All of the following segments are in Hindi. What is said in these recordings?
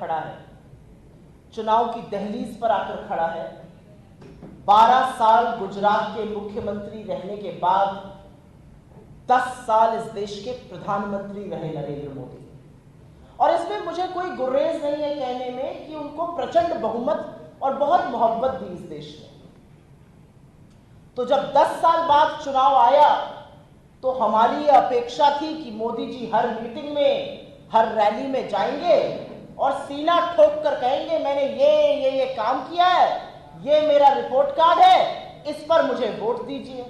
खड़ा है, चुनाव की दहलीज पर आकर खड़ा है। 12 साल गुजरात के मुख्यमंत्री रहने के बाद 10 साल इस देश के प्रधानमंत्री रहे नरेंद्र मोदी, और इसमें मुझे कोई गुरेज नहीं है कहने में कि उनको प्रचंड बहुमत और बहुत मोहब्बत दी इस देश में। तो जब 10 साल बाद चुनाव आया तो हमारी ये अपेक्षा थी कि मोदी जी हर मीटिंग में, हर रैली में जाएंगे और सीना ठोक कर कहेंगे मैंने ये काम किया है, ये मेरा रिपोर्ट कार्ड है, इस पर मुझे वोट दीजिए।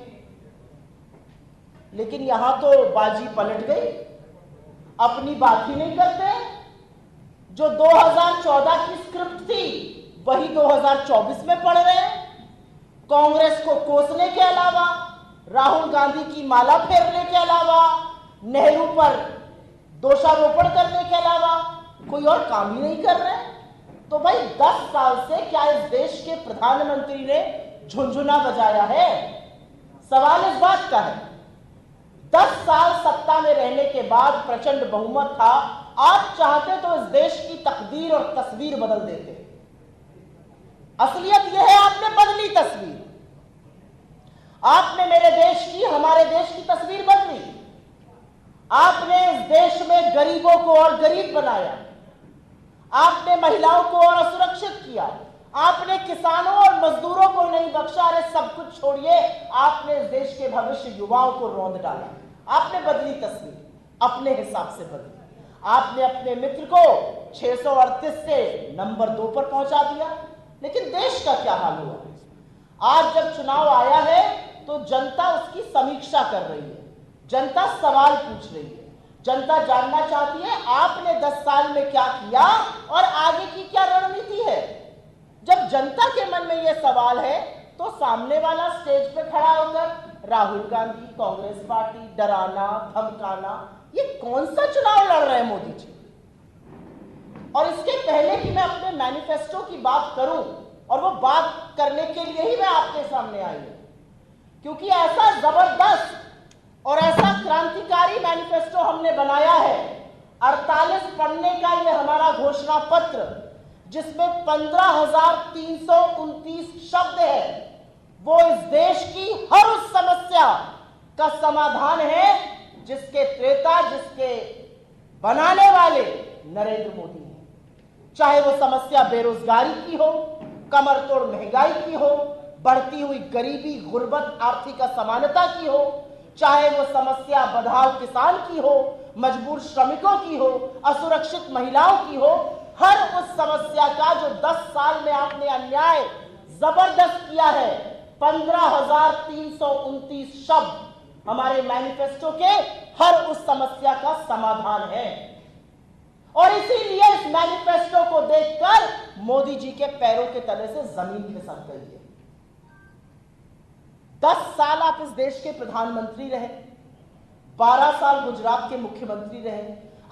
लेकिन यहां तो बाजी पलट गई, अपनी बात ही नहीं करते। जो 2014 की स्क्रिप्ट थी वही 2024 में पढ़ रहे हैं। कांग्रेस को कोसने के अलावा, राहुल गांधी की माला फेरने के अलावा, नेहरू पर दोषारोपण करने के अलावा कोई और काम ही नहीं कर रहे। तो भाई 10 साल से क्या इस देश के प्रधानमंत्री ने झुनझुना बजाया है? सवाल इस बात का है। 10 साल सत्ता में रहने के बाद प्रचंड बहुमत था, आप चाहते तो इस देश की तकदीर और तस्वीर बदल देते। असलियत यह है आपने बदली तस्वीर, आपने मेरे देश की, हमारे देश की तस्वीर बदली। आपने इस देश में गरीबों को और गरीब बनाया, आपने महिलाओं को और असुरक्षित किया, आपने किसानों और मजदूरों को नहीं बख्शा। अरे सब कुछ छोड़िए, आपने इस देश के भविष्य युवाओं को रौंद डाला। आपने बदली तस्वीर, अपने हिसाब से बदली। आपने अपने मित्र को 638 से नंबर 2 पर पहुंचा दिया। लेकिन देश का क्या हाल हुआ? आज जब चुनाव आया है तो जनता उसकी समीक्षा कर रही है, जनता सवाल पूछ रही है, जनता जानना चाहती है आपने 10 साल में क्या किया और आगे की क्या रणनीति है। जब जनता के मन में यह सवाल है तो सामने वाला स्टेज पे खड़ा होकर राहुल गांधी, कांग्रेस पार्टी डराना, धमकाना, ये कौन सा चुनाव लड़ रहे हैं मोदी जी? और इसके पहले कि मैं अपने मैनिफेस्टो की बात करूं, और वो बात करने के लिए ही मैं आपके सामने आई हूं, क्योंकि ऐसा जबरदस्त और ऐसा क्रांतिकारी मैनिफेस्टो हमने बनाया है। 48 पन्ने का ये हमारा घोषणा पत्र, जिसमें 15,329 शब्द है, वो इस देश की हर उस समस्या का समाधान है जिसके त्रेता, जिसके बनाने वाले नरेंद्र मोदी हैं। चाहे वो समस्या बेरोजगारी की हो, कमर तोड़ महंगाई की हो, बढ़ती हुई गरीबी, गुर्बत, आर्थिक असमानता की हो, चाहे वो समस्या बदहाल किसान की हो, मजबूर श्रमिकों की हो, असुरक्षित महिलाओं की हो, हर उस समस्या का जो 10 साल में आपने अन्याय जबरदस्त किया है, 15,329 शब्द हमारे मैनिफेस्टो के हर उस समस्या का समाधान है। और इसीलिए इस मैनिफेस्टो को देखकर मोदी जी के पैरों के तले से जमीन खिसक गई है। 10 साल आप इस देश के प्रधानमंत्री रहे, 12 साल गुजरात के मुख्यमंत्री रहे।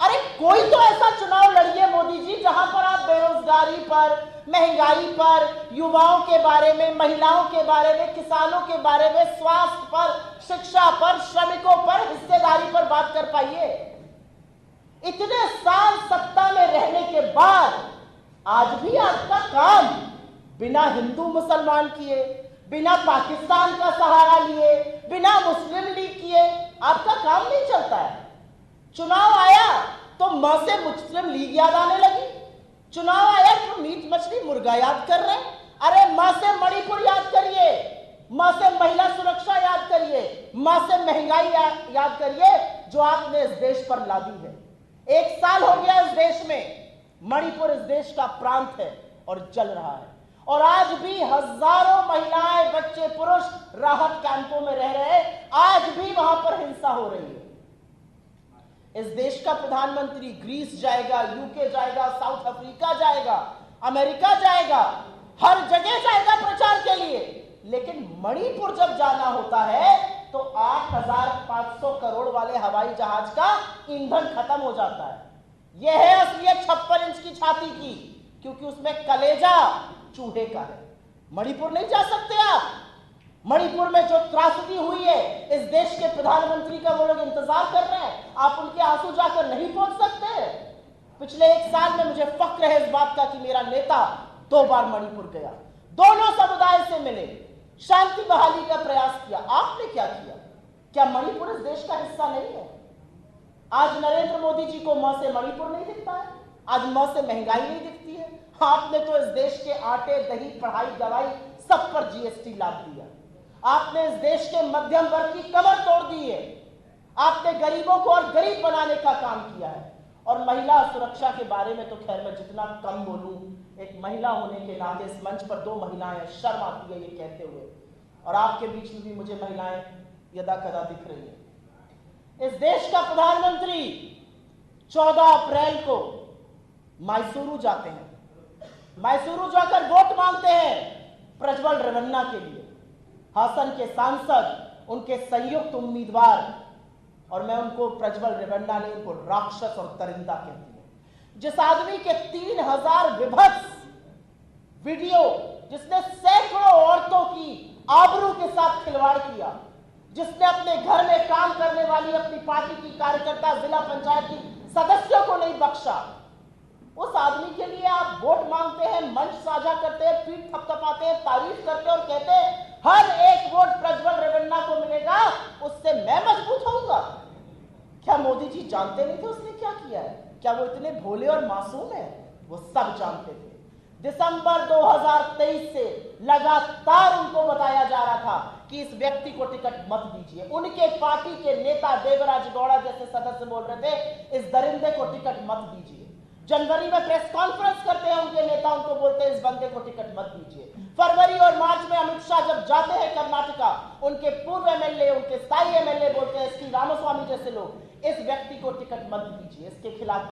अरे कोई तो ऐसा चुनाव लड़िए मोदी जी जहां पर आप बेरोजगारी पर, महंगाई पर, युवाओं के बारे में, महिलाओं के बारे में, किसानों के बारे में, स्वास्थ्य पर, शिक्षा पर, श्रमिकों पर, हिस्सेदारी पर बात कर पाइए। इतने साल सत्ता में रहने के बाद आज भी आपका काम बिना हिंदू मुसलमान किए, बिना पाकिस्तान का सहारा लिए, बिना मुस्लिम लीग किए आपका काम नहीं चलता है। चुनाव आया तो मां से मुस्लिम लीग याद आने लगी, चुनाव आया तो मीट मछली मुर्गा याद कर रहे हैं। अरे मां से मणिपुर याद करिए, मां से महिला सुरक्षा याद करिए, मां से महंगाई याद करिए जो आपने इस देश पर ला दी है। 1 साल हो गया इस देश में, मणिपुर इस देश का प्रांत है और जल रहा है, और आज भी हजारों महिलाएं, बच्चे, पुरुष राहत कैंपों में रह रहे हैं। आज भी वहां पर हिंसा हो रही है। इस देश का प्रधानमंत्री ग्रीस जाएगा, यूके जाएगा, साउथ अफ्रीका जाएगा, अमेरिका जाएगा, हर जगह जाएगा प्रचार के लिए, लेकिन मणिपुर जब जाना होता है तो 8,500 करोड़ वाले हवाई जहाज का ईंधन खत्म हो जाता है। यह है असलियत 56 इंच की छाती की, क्योंकि उसमें कलेजा चूहे का है। मणिपुर नहीं जा सकते आप। मणिपुर में जो त्रासदी हुई है, इस देश के प्रधानमंत्री का वो लोग इंतजार कर रहे हैं, आप उनके आंसू जाकर नहीं पहुंच सकते। पिछले 1 साल में मुझे फक्र है इस बात का कि मेरा नेता 2 बार मणिपुर गया, दोनों समुदाय से मिले, शांति बहाली का प्रयास किया। आपने क्या किया? क्या मणिपुर इस देश का हिस्सा नहीं है? आज नरेंद्र मोदी जी को म से मणिपुर नहीं दिखता है, आज म से महंगाई नहीं दिखती है। आपने तो इस देश के आटे, दही, पढ़ाई, दवाई सब पर जीएसटी लाद दिया। आपने इस देश के मध्यम वर्ग की कमर तोड़ दी है। आपने गरीबों को और गरीब बनाने का काम किया है। और महिला सुरक्षा के बारे में तो खैर मैं जितना कम बोलूं, एक महिला होने के नाते इस मंच पर 2 महिलाएं, शर्म आती है ये कहते हुए, और आपके बीच में भी मुझे महिलाएं यदा कदा दिख रही है। इस देश का प्रधानमंत्री 14 अप्रैल को मैसूरू जाते हैं, मैसूरू जाकर वोट मांगते हैं प्रज्वल रेवन्ना के लिए, हासन के सांसद, उनके संयुक्त उम्मीदवार। और मैं उनको, प्रज्वल रेवन्ना ने उनको राक्षस और दरिंदा कहती है। जिस आदमी के 3000 विभत्स वीडियो, जिसने सैकड़ों औरतों की आबरू के साथ खिलवाड़ किया, जिसने अपने घर में काम करने वाली अपनी पार्टी की कार्यकर्ता, जिला पंचायत की सदस्यों को नहीं बख्शा, उस आदमी के लिए आप वोट मांगते हैं, मंच साझा करते हैं, पीठ थपथपाते हैं, तारीफ करते हैं और कहते हैं हर एक वोट प्रज्वल रेवन्ना को मिलेगा, उससे मैं मजबूत होऊंगा। क्या मोदी जी जानते नहीं थे उसने क्या किया है? क्या वो इतने भोले और मासूम है? वो सब जानते थे। दिसंबर 2023 से लगातार उनको बताया जा रहा था कि इस व्यक्ति को टिकट मत दीजिए। उनके पार्टी के नेता देवराज गौड़ा जैसे सदस्य बोल रहे थे, इस दरिंदे को टिकट मत दीजिए। जनवरी में प्रेस कॉन्फ्रेंस करते हैं उनके नेता, उनको बोलते हैं इस बंदे को टिकट मत दीजिए। फरवरी और मार्च में अमित शाह जब जाते हैं कर्नाटका, उनके पूर्व एमएलए, उनके स्थायी एमएलए बोलते हैं, एसटी रामास्वामी जैसे लोग, इस व्यक्ति को टिकट मत दीजिए, इसके खिलाफ